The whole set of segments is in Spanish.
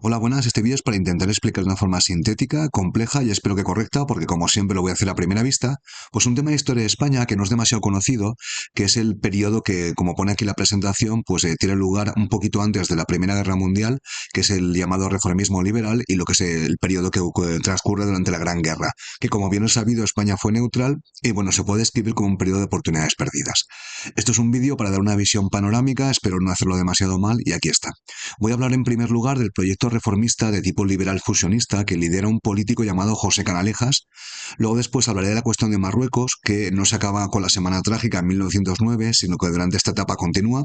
Hola, buenas. Este vídeo es para intentar explicar de una forma sintética, compleja y espero que correcta, porque como siempre lo voy a hacer a primera vista, pues un tema de historia de España que no es demasiado conocido, que es el periodo que, como pone aquí la presentación, pues tiene lugar un poquito antes de la Primera Guerra Mundial, que es el llamado reformismo liberal y lo que es el periodo que transcurre durante la Gran Guerra, que como bien es sabido España fue neutral y bueno, se puede describir como un periodo de oportunidades perdidas. Esto es un vídeo para dar una visión panorámica, espero no hacerlo demasiado mal y aquí está. Voy a hablar en primer lugar del proyecto reformista de tipo liberal fusionista que lidera un político llamado José Canalejas. Luego después hablaré de la cuestión de Marruecos, que no se acaba con la Semana Trágica en 1909, sino que durante esta etapa continúa.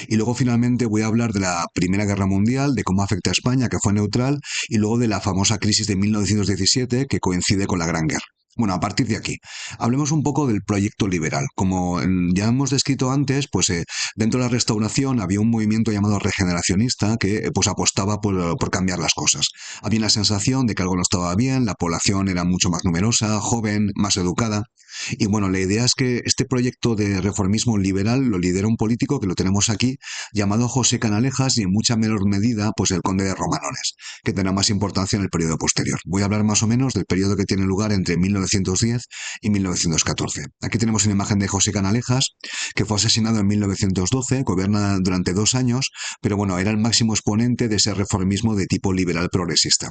Y luego finalmente voy a hablar de la Primera Guerra Mundial, de cómo afecta a España, que fue neutral, y luego de la famosa crisis de 1917, que coincide con la Gran Guerra. Bueno, a partir de aquí, hablemos un poco del proyecto liberal. Como ya hemos descrito antes, pues dentro de la restauración había un movimiento llamado regeneracionista que pues apostaba por cambiar las cosas. Había una sensación de que algo no estaba bien, la población era mucho más numerosa, joven, más educada. Y bueno, la idea es que este proyecto de reformismo liberal lo lidera un político que lo tenemos aquí, llamado José Canalejas y en mucha menor medida, pues el conde de Romanones, que tendrá más importancia en el periodo posterior. Voy a hablar más o menos del periodo que tiene lugar entre 1910 y 1914. Aquí tenemos una imagen de José Canalejas, que fue asesinado en 1912, gobierna durante 2 años, pero bueno, era el máximo exponente de ese reformismo de tipo liberal progresista.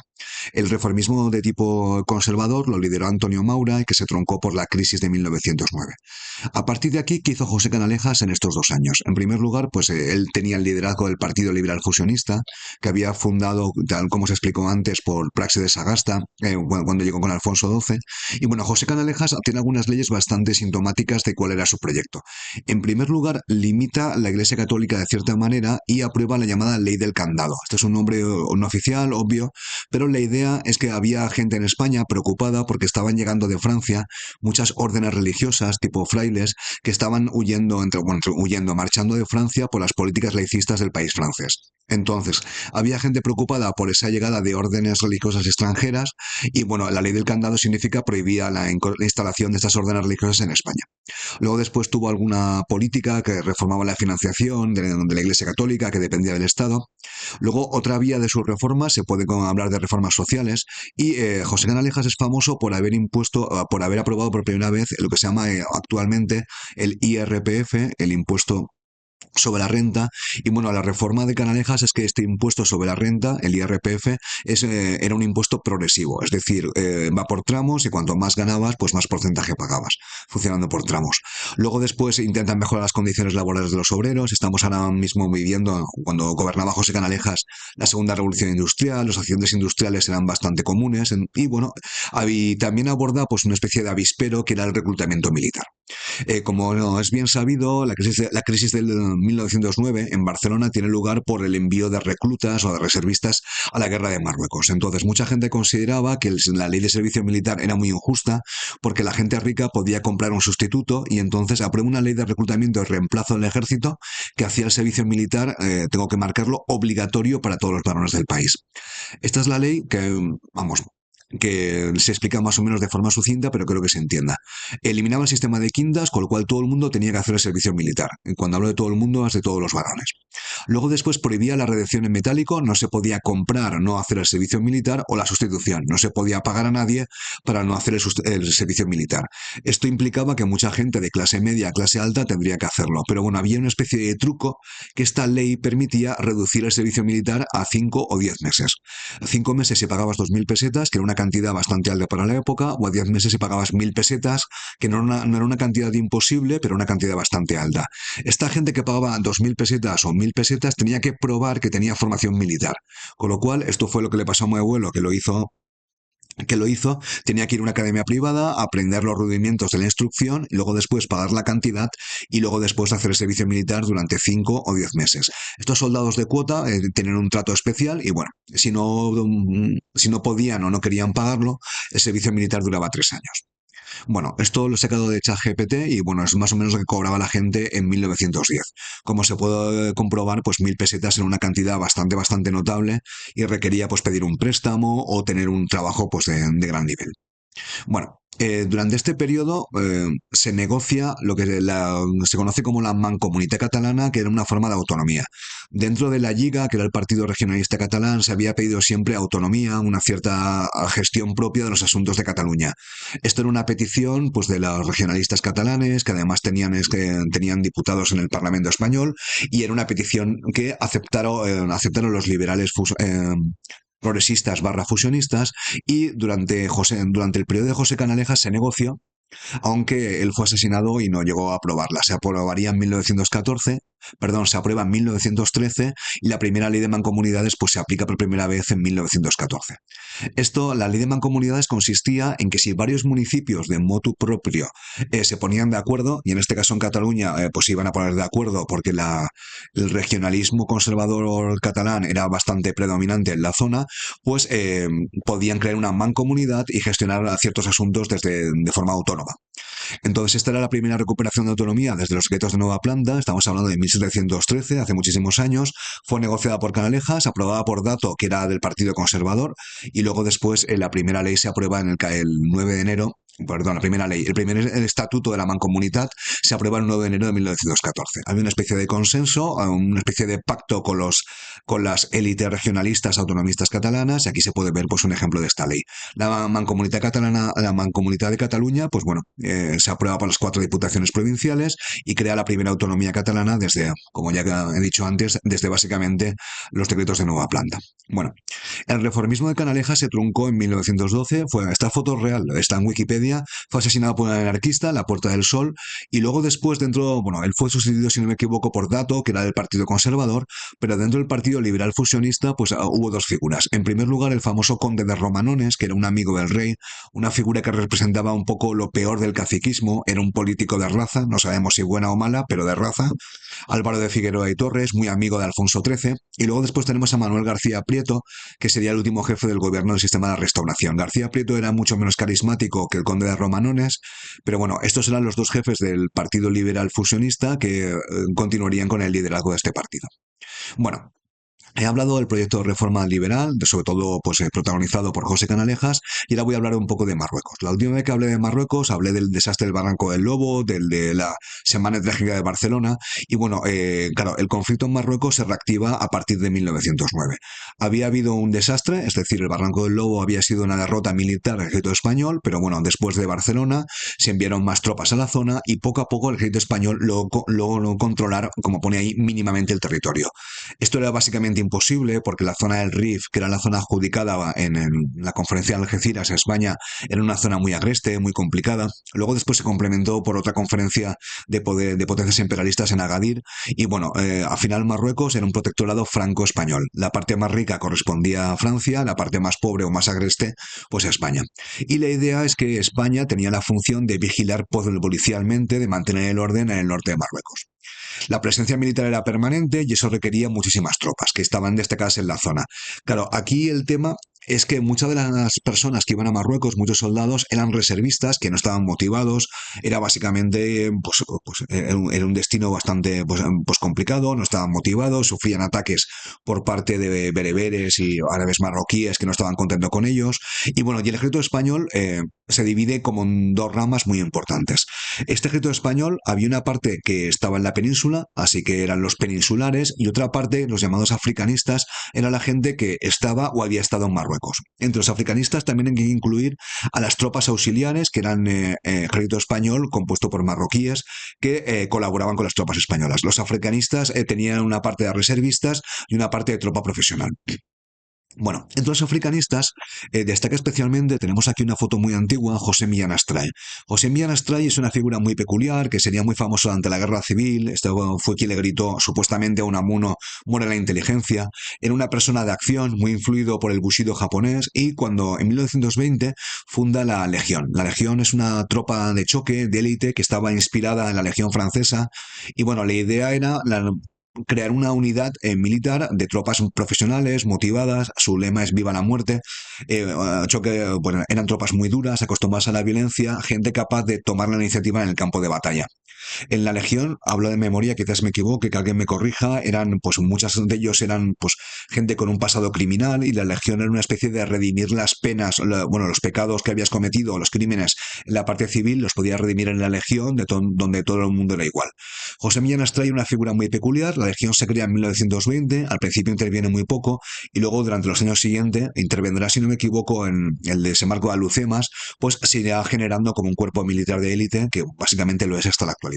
El reformismo de tipo conservador lo lideró Antonio Maura y que se troncó por la crisis de 1909. A partir de aquí, ¿qué hizo José Canalejas en estos 2 años? En primer lugar, pues él tenía el liderazgo del Partido Liberal Fusionista, que había fundado, tal como se explicó antes, por Praxe de Sagasta, cuando llegó con Alfonso XII. Y bueno, José Canalejas tiene algunas leyes bastante sintomáticas de cuál era su proyecto. En primer lugar, limita la Iglesia Católica de cierta manera y aprueba la llamada Ley del Candado. Este es un nombre no oficial, obvio, pero la idea es que había gente en España preocupada porque estaban llegando de Francia muchas órdenes religiosas, tipo frailes, que estaban huyendo, marchando de Francia por las políticas laicistas del país francés. Entonces, había gente preocupada por esa llegada de órdenes religiosas extranjeras y, bueno, la ley del candado significa prohibía la instalación de estas órdenes religiosas en España. Luego después tuvo alguna política que reformaba la financiación de la Iglesia Católica, que dependía del Estado. Luego, otra vía de sus reformas, se puede hablar de reformas sociales, y José Canalejas es famoso por haber por haber aprobado por primera vez lo que se llama actualmente el IRPF, el impuesto sobre la renta. Y bueno, la reforma de Canalejas es que este impuesto sobre la renta, el IRPF, era un impuesto progresivo, es decir, va por tramos y cuanto más ganabas, pues más porcentaje pagabas, funcionando por tramos. Luego después intentan mejorar las condiciones laborales de los obreros. Estamos ahora mismo viviendo, cuando gobernaba José Canalejas, la segunda revolución industrial, los accidentes industriales eran bastante comunes y bueno, también aborda pues una especie de avispero que era el reclutamiento militar. Como no, es bien sabido, la crisis del 1909 en Barcelona tiene lugar por el envío de reclutas o de reservistas a la guerra de Marruecos. Entonces, mucha gente consideraba que la ley de servicio militar era muy injusta porque la gente rica podía comprar un sustituto y entonces aprueba una ley de reclutamiento y reemplazo del ejército que hacía el servicio militar, tengo que marcarlo, obligatorio para todos los varones del país. Esta es la ley que, vamos, que se explica más o menos de forma sucinta, pero creo que se entienda. Eliminaba el sistema de quintas, con lo cual todo el mundo tenía que hacer el servicio militar. Y cuando hablo de todo el mundo, es de todos los varones. Luego después prohibía la redención en metálico, no se podía comprar no hacer el servicio militar o la sustitución, no se podía pagar a nadie para no hacer el servicio militar. Esto implicaba que mucha gente de clase media a clase alta tendría que hacerlo, pero bueno, había una especie de truco que esta ley permitía reducir el servicio militar a 5 o 10 meses. 5 meses si pagabas 2.000 pesetas, que era una cantidad bastante alta para la época, o a 10 meses si pagabas 1.000 pesetas, que no era una cantidad imposible, pero una cantidad bastante alta. Esta gente que pagaba 2.000 pesetas o 1.000 pesetas tenía que probar que tenía formación militar. Con lo cual, esto fue lo que le pasó a mi abuelo, que lo hizo, tenía que ir a una academia privada, aprender los rudimentos de la instrucción, y luego después pagar la cantidad y luego después hacer el servicio militar durante 5 o 10 meses. Estos soldados de cuota tienen un trato especial y bueno, si no podían o no querían pagarlo, el servicio militar duraba 3 años. Bueno, esto lo he sacado de ChatGPT y bueno, es más o menos lo que cobraba la gente en 1910. Como se puede comprobar, pues 1.000 pesetas era una cantidad bastante, bastante notable y requería pues pedir un préstamo o tener un trabajo pues de gran nivel. Bueno, durante este periodo se negocia lo que se conoce como la Mancomunitat Catalana, que era una forma de autonomía. Dentro de la Lliga, que era el Partido Regionalista Catalán, se había pedido siempre autonomía, una cierta gestión propia de los asuntos de Cataluña. Esto era una petición pues, de los regionalistas catalanes, que además tenían diputados en el Parlamento español, y era una petición que aceptaron los liberales progresistas barra fusionistas y durante el periodo de José Canalejas se negoció, aunque él fue asesinado y no llegó a aprobarla. Se aprobaría en 1914, perdón, se aprueba en 1913 y la primera ley de mancomunidades pues se aplica por primera vez en 1914. La ley de mancomunidades consistía en que si varios municipios de motu propio se ponían de acuerdo, y en este caso en Cataluña pues se iban a poner de acuerdo porque el regionalismo conservador catalán era bastante predominante en la zona, pues podían crear una mancomunidad y gestionar ciertos asuntos de forma autónoma. Entonces, esta era la primera recuperación de autonomía desde los guetos de Nueva Planta, estamos hablando de 1713, hace muchísimos años, fue negociada por Canalejas, aprobada por Dato, que era del Partido Conservador, y luego después la primera ley se aprueba el 9 de enero. Perdón, la primera ley. El estatuto de la Mancomunitat se aprueba el 9 de enero de 1914. Había una especie de consenso, una especie de pacto con las élites regionalistas autonomistas catalanas, y aquí se puede ver pues, un ejemplo de esta ley. La Mancomunitat Catalana, la Mancomunitat de Cataluña, pues bueno, se aprueba por las 4 diputaciones provinciales y crea la primera autonomía catalana desde, como ya he dicho antes, desde básicamente los decretos de Nueva Planta. Bueno, el reformismo de Canalejas se truncó en 1912, esta foto es real, está en Wikipedia, fue asesinado por un anarquista, la Puerta del Sol, y luego después bueno, él fue sustituido, si no me equivoco, por Dato, que era del Partido Conservador, pero dentro del Partido Liberal Fusionista, pues hubo dos figuras. En primer lugar, el famoso conde de Romanones, que era un amigo del rey, una figura que representaba un poco lo peor del caciquismo, era un político de raza, no sabemos si buena o mala, pero de raza. Álvaro de Figueroa y Torres, muy amigo de Alfonso XIII, y luego después tenemos a Manuel García Prieto, que sería el último jefe del gobierno del sistema de restauración. García Prieto era mucho menos carismático que el conde de Romanones, pero bueno, estos eran los dos jefes del Partido Liberal Fusionista que continuarían con el liderazgo de este partido. Bueno, he hablado del proyecto de reforma liberal, sobre todo pues, protagonizado por José Canalejas, y ahora voy a hablar un poco de Marruecos. La última vez que hablé de Marruecos, hablé del desastre del Barranco del Lobo, del de la Semana Trágica de Barcelona, y bueno, claro, el conflicto en Marruecos se reactiva a partir de 1909. Había habido un desastre, es decir, el Barranco del Lobo había sido una derrota militar del ejército español, pero bueno, después de Barcelona se enviaron más tropas a la zona y poco a poco el ejército español logró controlar, como pone ahí, mínimamente el territorio. Esto era básicamente imposible porque la zona del Rif, que era la zona adjudicada en la conferencia de Algeciras, España, era una zona muy agreste, muy complicada. Luego después se complementó por otra conferencia de potencias imperialistas en Agadir y bueno, al final Marruecos era un protectorado franco-español. La parte más rica correspondía a Francia, la parte más pobre o más agreste pues a España. Y la idea es que España tenía la función de vigilar policialmente, de mantener el orden en el norte de Marruecos. La presencia militar era permanente y eso requería muchísimas tropas que estaban destacadas en la zona. Claro, aquí el tema es que muchas de las personas que iban a Marruecos, muchos soldados, eran reservistas que no estaban motivados, era básicamente, era un destino bastante pues complicado, no estaban motivados, sufrían ataques por parte de bereberes y árabes marroquíes que no estaban contentos con ellos, y bueno, y el ejército español se divide como en dos ramas muy importantes. Este ejército español había una parte que estaba en la península, así que eran los peninsulares, y otra parte, los llamados africanistas, era la gente que estaba o había estado en Marruecos. Entre los africanistas también hay que incluir a las tropas auxiliares, que eran ejército español compuesto por marroquíes que colaboraban con las tropas españolas. Los africanistas tenían una parte de reservistas y una parte de tropa profesional. Bueno, entre los africanistas destaca especialmente, tenemos aquí una foto muy antigua, José Millán Astray. José Millán Astray es una figura muy peculiar, que sería muy famoso durante la Guerra Civil, esto fue quien le gritó supuestamente a Unamuno, muere la inteligencia, era una persona de acción, muy influido por el Bushido japonés, y cuando en 1920 funda la Legión. La Legión es una tropa de choque, de élite, que estaba inspirada en la Legión francesa, y bueno, la idea era crear una unidad militar de tropas profesionales, motivadas. Su lema es Viva la muerte. Bueno, eran tropas muy duras, acostumbradas a la violencia, gente capaz de tomar la iniciativa en el campo de batalla. En la Legión, hablo de memoria, quizás me equivoque, que alguien me corrija, eran, pues muchos de ellos eran, pues, gente con un pasado criminal, y la Legión era una especie de redimir las penas, bueno, los pecados que habías cometido, los crímenes en la parte civil, los podías redimir en la Legión, donde todo el mundo era igual. José Millán Astray es una figura muy peculiar. La Legión se crea en 1920, al principio interviene muy poco, y luego durante los años siguientes intervendrá, si no me equivoco, en el desembarco de Alhucemas, pues se irá generando como un cuerpo militar de élite, que básicamente lo es hasta la actualidad.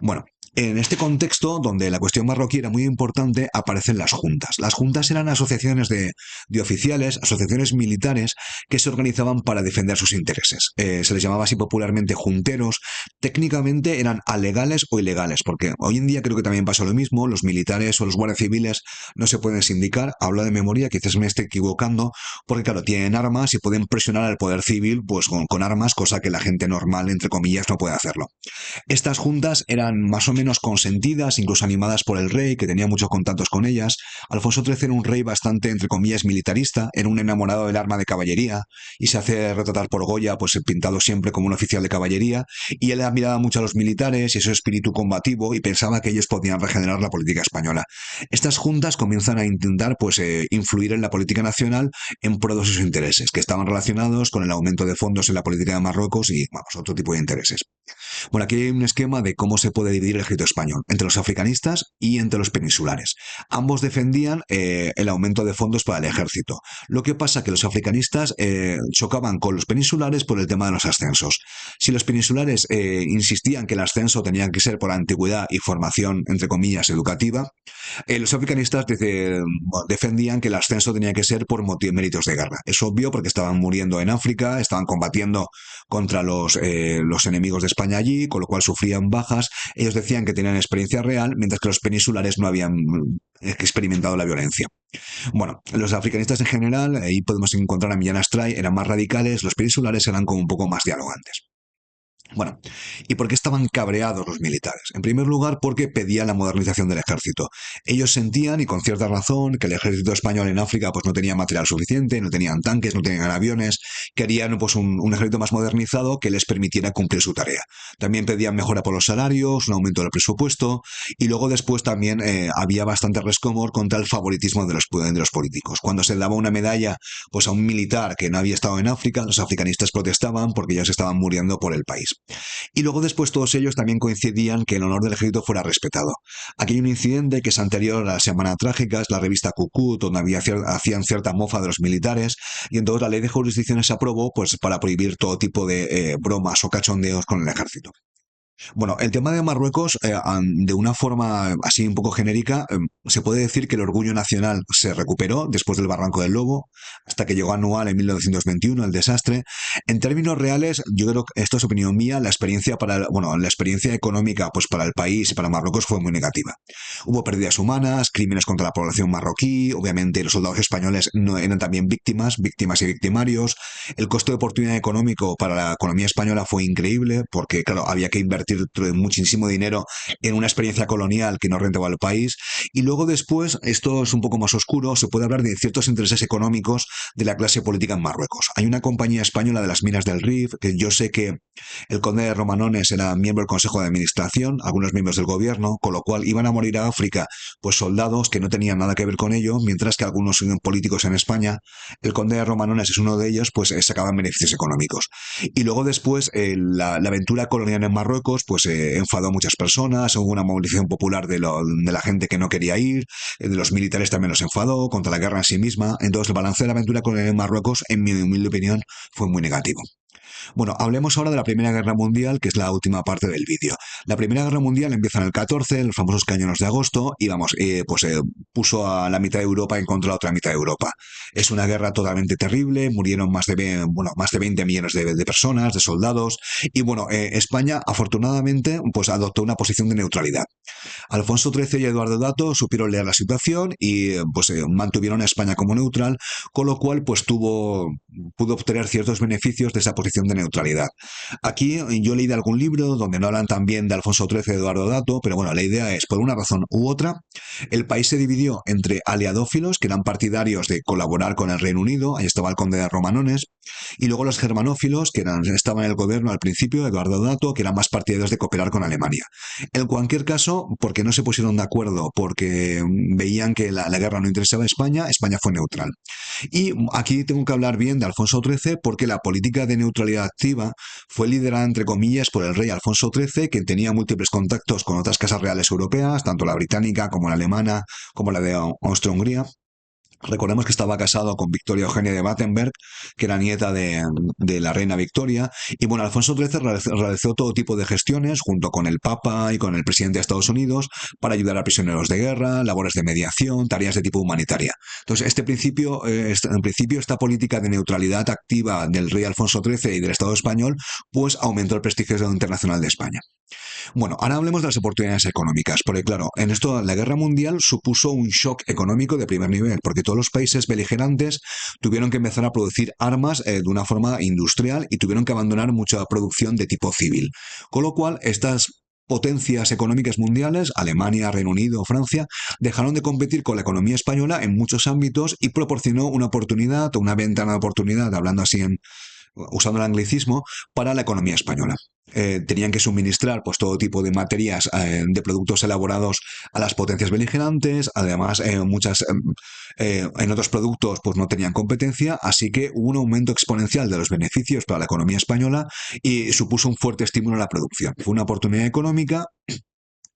Bueno, en este contexto, donde la cuestión marroquí era muy importante, aparecen las juntas. Las juntas eran asociaciones de oficiales, asociaciones militares, que se organizaban para defender sus intereses. Se les llamaba así popularmente junteros. Técnicamente eran alegales o ilegales, porque hoy en día creo que también pasa lo mismo. Los militares o los guardias civiles no se pueden sindicar. Hablo de memoria, quizás me esté equivocando, porque claro, tienen armas y pueden presionar al poder civil pues con armas, cosa que la gente normal, entre comillas, no puede hacerlo. Estas juntas eran más o menos consentidas, incluso animadas por el rey, que tenía muchos contactos con ellas. Alfonso XIII era un rey bastante, entre comillas, militarista, era un enamorado del arma de caballería, y se hace retratar por Goya, pues pintado siempre como un oficial de caballería, y él admiraba mucho a los militares y ese espíritu combativo, y pensaba que ellos podían regenerar la política española. Estas juntas comienzan a intentar, pues, influir en la política nacional en pro de sus intereses, que estaban relacionados con el aumento de fondos en la política de Marruecos y, vamos, otro tipo de intereses. Bueno, aquí hay un esquema de cómo se puede dividir el ejército español entre los africanistas y entre los peninsulares. Ambos defendían el aumento de fondos para el ejército. Lo que pasa que los africanistas chocaban con los peninsulares por el tema de los ascensos. Si los peninsulares insistían que el ascenso tenía que ser por antigüedad y formación, entre comillas, educativa, los africanistas defendían que el ascenso tenía que ser por méritos de guerra. Es obvio, porque estaban muriendo en África, estaban combatiendo contra los enemigos de España allí, con lo cual sufrían bajas. Ellos decían que tenían experiencia real, mientras que los peninsulares no habían experimentado la violencia. Bueno, los africanistas en general, ahí podemos encontrar a Millán Astray, eran más radicales. Los peninsulares eran como un poco más dialogantes. Bueno, ¿y por qué estaban cabreados los militares? En primer lugar, porque pedían la modernización del ejército. Ellos sentían, y con cierta razón, que el ejército español en África pues no tenía material suficiente, no tenían tanques, no tenían aviones. Querían pues un ejército más modernizado que les permitiera cumplir su tarea. También pedían mejora por los salarios, un aumento del presupuesto, y luego después también había bastante rescomor contra el favoritismo de los políticos. Cuando se daba una medalla pues a un militar que no había estado en África, los africanistas protestaban porque ellos estaban muriendo por el país. Y luego después todos ellos también coincidían que el honor del ejército fuera respetado. Aquí hay un incidente que es anterior a la Semana Trágica, es la revista Cucut, donde hacían cierta mofa de los militares, y entonces la ley de jurisdicciones se aprobó pues para prohibir todo tipo de bromas o cachondeos con el ejército. Bueno, el tema de Marruecos, de una forma así un poco genérica, se puede decir que el orgullo nacional se recuperó después del Barranco del Lobo, hasta que llegó Anual en 1921, el desastre. En términos reales, yo creo que esto es opinión mía, la experiencia económica pues para el país y para Marruecos fue muy negativa. Hubo pérdidas humanas, crímenes contra la población marroquí, obviamente los soldados españoles no eran también víctimas y victimarios. El costo de oportunidad económico para la economía española fue increíble, porque claro, había que invertir muchísimo dinero en una experiencia colonial que no rentaba al país. Y luego después, esto es un poco más oscuro, se puede hablar de ciertos intereses económicos de la clase política en Marruecos. Hay una compañía española de las minas del Rif, que yo sé que el conde de Romanones era miembro del Consejo de Administración, algunos miembros del gobierno, con lo cual iban a morir a África pues soldados que no tenían nada que ver con ello, mientras que algunos políticos en España, el conde de Romanones es uno de ellos, pues sacaban beneficios económicos. Y luego después, la aventura colonial en Marruecos pues enfadó a muchas personas, hubo una movilización popular de la gente que no quería ir, de los militares también los enfadó, contra la guerra en sí misma. Entonces el balance de la aventura colonial en Marruecos, en mi humilde opinión, fue muy negativo. Bueno, hablemos ahora de la Primera Guerra Mundial, que es la última parte del vídeo. La Primera Guerra Mundial empieza en el 14, los famosos cañones de agosto, y vamos, puso a la mitad de Europa en contra de la otra mitad de Europa. Es una guerra totalmente terrible, murieron más de 20 millones de personas, de soldados, y bueno, España afortunadamente pues adoptó una posición de neutralidad. Alfonso XIII y Eduardo Dato supieron leer la situación y mantuvieron a España como neutral, con lo cual pues pudo obtener ciertos beneficios de esa posición de neutralidad. Aquí yo leí de algún libro donde no hablan tan bien de Alfonso XIII y Eduardo Dato, pero bueno, la idea es, por una razón u otra, el país se dividió entre aliadófilos, que eran partidarios de colaborar con el Reino Unido, ahí estaba el conde de Romanones, y luego los germanófilos, que estaban en el gobierno al principio, Eduardo Dato, que eran más partidarios de cooperar con Alemania. En cualquier caso, porque no se pusieron de acuerdo, porque veían que la guerra no interesaba a España, España fue neutral. Y aquí tengo que hablar bien de Alfonso XIII porque la política de neutralidad activa fue liderada, entre comillas, por el rey Alfonso XIII, que tenía múltiples contactos con otras casas reales europeas, tanto la británica como la alemana, como la de Austria-Hungría. Recordemos que estaba casado con Victoria Eugenia de Battenberg, que era nieta de la reina Victoria. Y bueno, Alfonso XIII realizó todo tipo de gestiones junto con el Papa y con el presidente de Estados Unidos para ayudar a prisioneros de guerra, labores de mediación, tareas de tipo humanitaria. Entonces, en principio, esta política de neutralidad activa del rey Alfonso XIII y del Estado español, pues aumentó el prestigio internacional de España. Bueno, ahora hablemos de las oportunidades económicas, porque claro, en esto la guerra mundial supuso un shock económico de primer nivel, porque todos los países beligerantes tuvieron que empezar a producir armas de una forma industrial y tuvieron que abandonar mucha producción de tipo civil. Con lo cual, estas potencias económicas mundiales, Alemania, Reino Unido, Francia, dejaron de competir con la economía española en muchos ámbitos y proporcionó una oportunidad o una ventana de oportunidad, hablando así usando el anglicismo, para la economía española. Tenían que suministrar pues todo tipo de materias, de productos elaborados a las potencias beligerantes. Además, en otros productos pues no tenían competencia, así que hubo un aumento exponencial de los beneficios para la economía española y supuso un fuerte estímulo a la producción. Fue una oportunidad económica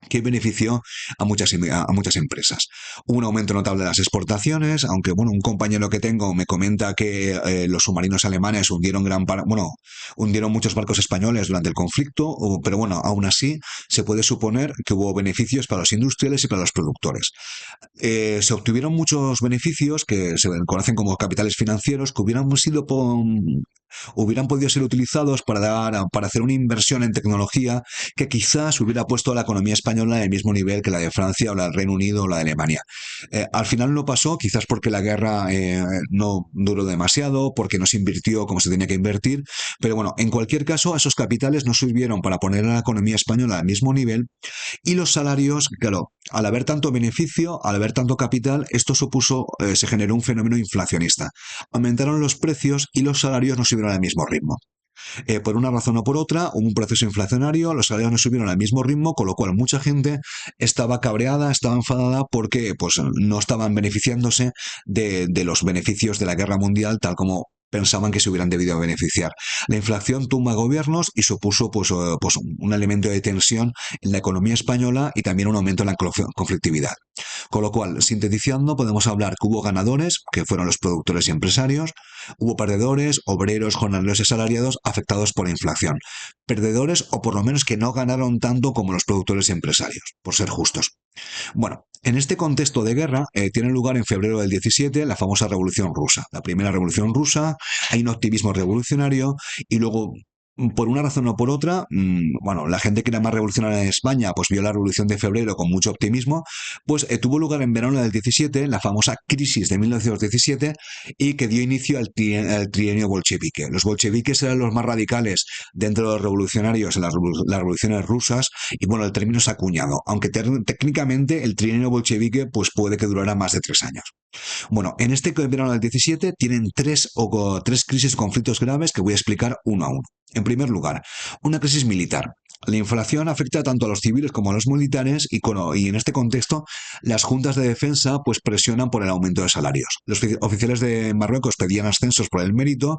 que benefició a muchas empresas. Hubo un aumento notable de las exportaciones, aunque bueno, un compañero que tengo me comenta que los submarinos alemanes hundieron muchos barcos españoles durante el conflicto, pero bueno, aún así se puede suponer que hubo beneficios para los industriales y para los productores. Se obtuvieron muchos beneficios que se conocen como capitales financieros que hubieran podido ser utilizados para hacer una inversión en tecnología que quizás hubiera puesto a la economía española en el mismo nivel que la de Francia o la del Reino Unido o la de Alemania. Al final no pasó, quizás porque la guerra no duró demasiado, porque no se invirtió como se tenía que invertir, pero bueno, en cualquier caso, esos capitales no sirvieron para poner a la economía española al mismo nivel y los salarios, claro, al haber tanto beneficio, al haber tanto capital, se generó un fenómeno inflacionista. Aumentaron los precios y los salarios no subieron al mismo ritmo. Por una razón o por otra, hubo un proceso inflacionario, los salarios no subieron al mismo ritmo, con lo cual mucha gente estaba cabreada, estaba enfadada porque pues, no estaban beneficiándose de los beneficios de la guerra mundial tal como pensaban que se hubieran debido beneficiar. La inflación tumba gobiernos y supuso pues un elemento de tensión en la economía española y también un aumento en la conflictividad. Con lo cual, sintetizando, podemos hablar que hubo ganadores, que fueron los productores y empresarios, hubo perdedores, obreros, jornaleros y asalariados afectados por la inflación. Perdedores o por lo menos que no ganaron tanto como los productores y empresarios, por ser justos. Bueno, en este contexto de guerra tiene lugar en febrero del 17 la famosa Revolución Rusa. La primera Revolución Rusa, hay un optimismo revolucionario y luego por una razón o por otra, bueno, la gente que era más revolucionaria en España, pues vio la Revolución de Febrero con mucho optimismo, pues tuvo lugar en verano del 17, la famosa crisis de 1917, y que dio inicio al trienio bolchevique. Los bolcheviques eran los más radicales dentro de los revolucionarios en las revoluciones rusas, y bueno, el término es acuñado, aunque técnicamente el trienio bolchevique pues puede que durara más de 3 años. Bueno, en este verano del 17 tienen tres crisis, conflictos graves que voy a explicar uno a uno. En primer lugar, una crisis militar. La inflación afecta tanto a los civiles como a los militares y en este contexto las juntas de defensa pues presionan por el aumento de salarios. Los oficiales de Marruecos pedían ascensos por el mérito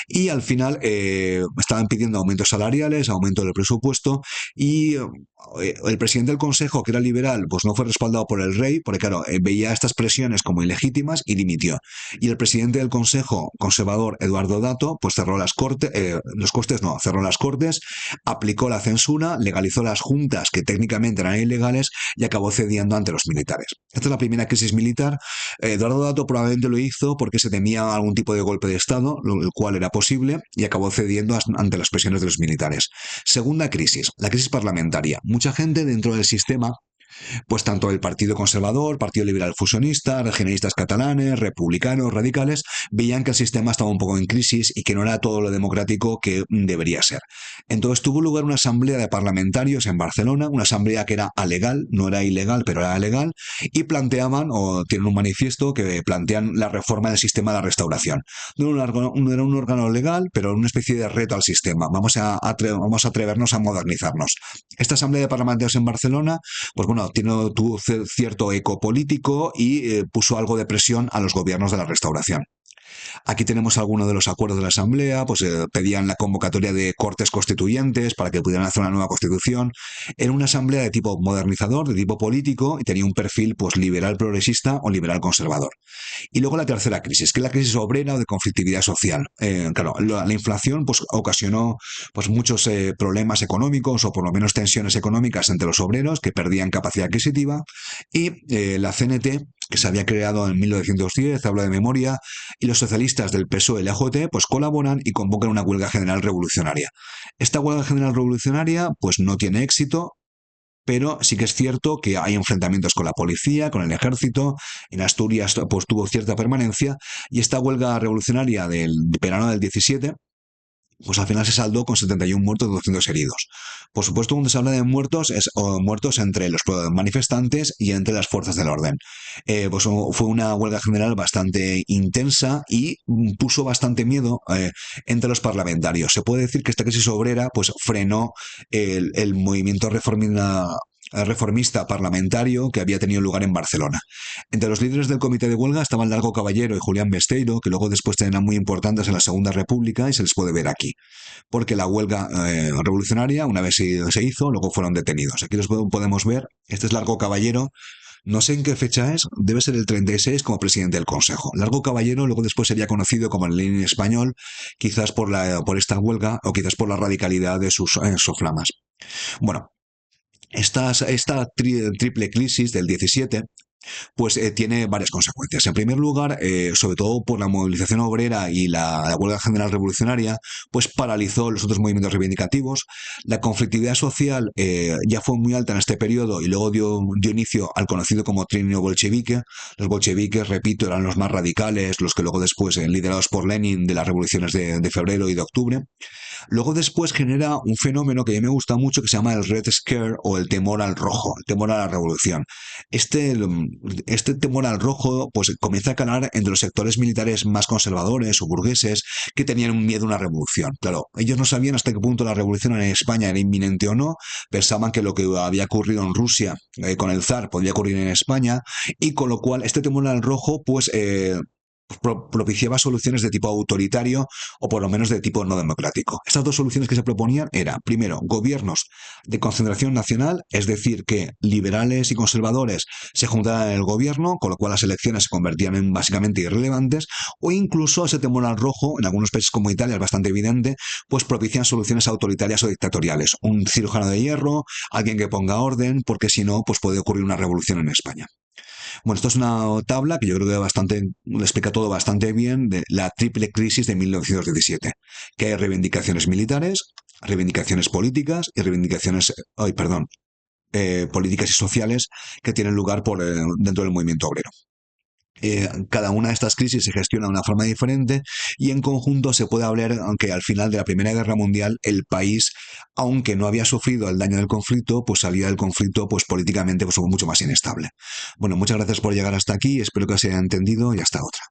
y al final estaban pidiendo aumentos salariales, aumento del presupuesto y el presidente del Consejo, que era liberal, pues no fue respaldado por el rey porque claro, veía estas presiones como ilegítimas y dimitió. Y el presidente del Consejo conservador, Eduardo Dato, pues cerró las cortes, aplicó la censura, legalizó las juntas que técnicamente eran ilegales y acabó cediendo ante los militares. Esta es la primera crisis militar. Eduardo Dato probablemente lo hizo porque se temía algún tipo de golpe de Estado, el cual era posible, y acabó cediendo ante las presiones de los militares. Segunda crisis, la crisis parlamentaria. Mucha gente dentro del sistema Pues tanto el Partido Conservador, Partido Liberal Fusionista, regionalistas catalanes, republicanos, radicales, veían que el sistema estaba un poco en crisis y que no era todo lo democrático que debería ser. Entonces tuvo lugar una asamblea de parlamentarios en Barcelona, una asamblea que era alegal, no era ilegal, pero era legal, y planteaban, o tienen un manifiesto que plantean la reforma del sistema de restauración. No era un órgano legal, pero una especie de reto al sistema. Vamos a atrevernos a modernizarnos. Esta asamblea de parlamentarios en Barcelona pues bueno, tuvo cierto eco político y puso algo de presión a los gobiernos de la Restauración. Aquí tenemos algunos de los acuerdos de la Asamblea, pues pedían la convocatoria de cortes constituyentes para que pudieran hacer una nueva constitución. Era una asamblea de tipo modernizador, de tipo político, y tenía un perfil pues liberal progresista o liberal conservador. Y luego la tercera crisis, que es la crisis obrera o de conflictividad social. Claro, la inflación pues ocasionó pues muchos problemas económicos o por lo menos tensiones económicas entre los obreros que perdían capacidad adquisitiva y la CNT que se había creado en 1910, hablo de memoria, y los socialistas del PSOE y la AJT pues colaboran y convocan una huelga general revolucionaria. Esta huelga general revolucionaria pues no tiene éxito, pero sí que es cierto que hay enfrentamientos con la policía, con el ejército. En Asturias pues tuvo cierta permanencia y esta huelga revolucionaria del verano del 17 pues al final se saldó con 71 muertos y 200 heridos. Por supuesto, cuando se habla de muertos, es muertos entre los manifestantes y entre las fuerzas del orden. Pues fue una huelga general bastante intensa y puso bastante miedo entre los parlamentarios. Se puede decir que esta crisis obrera pues frenó el movimiento reformista parlamentario que había tenido lugar en Barcelona. Entre los líderes del comité de huelga estaban Largo Caballero y Julián Besteiro, que luego después eran muy importantes en la Segunda República y se les puede ver aquí. Porque la huelga revolucionaria, una vez se hizo, luego fueron detenidos. Aquí los podemos ver. Este es Largo Caballero. No sé en qué fecha es, debe ser el 36 como presidente del Consejo. Largo Caballero luego después sería conocido como el Lenin español, quizás por esta huelga o quizás por la radicalidad de sus soflamas. Bueno, esta triple crisis del 17 pues tiene varias consecuencias. En primer lugar, sobre todo por la movilización obrera y la huelga general revolucionaria, pues paralizó los otros movimientos reivindicativos. La conflictividad social ya fue muy alta en este periodo y luego dio inicio al conocido como trienio bolchevique. Los bolcheviques, repito, eran los más radicales, los que luego después, liderados por Lenin, de las revoluciones de febrero y de octubre. Luego después genera un fenómeno que a mí me gusta mucho que se llama el Red Scare o el temor al rojo, el temor a la revolución. Este temor al rojo pues comienza a calar entre los sectores militares más conservadores o burgueses que tenían un miedo a una revolución. Claro, ellos no sabían hasta qué punto la revolución en España era inminente o no, pensaban que lo que había ocurrido en Rusia con el zar podía ocurrir en España y con lo cual este temor al rojo pues propiciaba soluciones de tipo autoritario o por lo menos de tipo no democrático. Estas dos soluciones que se proponían eran, primero, gobiernos de concentración nacional, es decir, que liberales y conservadores se juntaran en el gobierno, con lo cual las elecciones se convertían en básicamente irrelevantes, o incluso ese temor al rojo, en algunos países como Italia es bastante evidente, pues propician soluciones autoritarias o dictatoriales. Un cirujano de hierro, alguien que ponga orden, porque si no, pues puede ocurrir una revolución en España. Bueno, esto es una tabla que yo creo que le explica todo bastante bien de la triple crisis de 1917, que hay reivindicaciones militares, reivindicaciones políticas y reivindicaciones, ay, perdón, políticas y sociales que tienen lugar dentro del movimiento obrero. Cada una de estas crisis se gestiona de una forma diferente y en conjunto se puede hablar, aunque al final de la Primera Guerra Mundial el país, aunque no había sufrido el daño del conflicto, pues salía del conflicto pues políticamente pues mucho más inestable. Bueno, muchas gracias por llegar hasta aquí, espero que os haya entendido y hasta otra.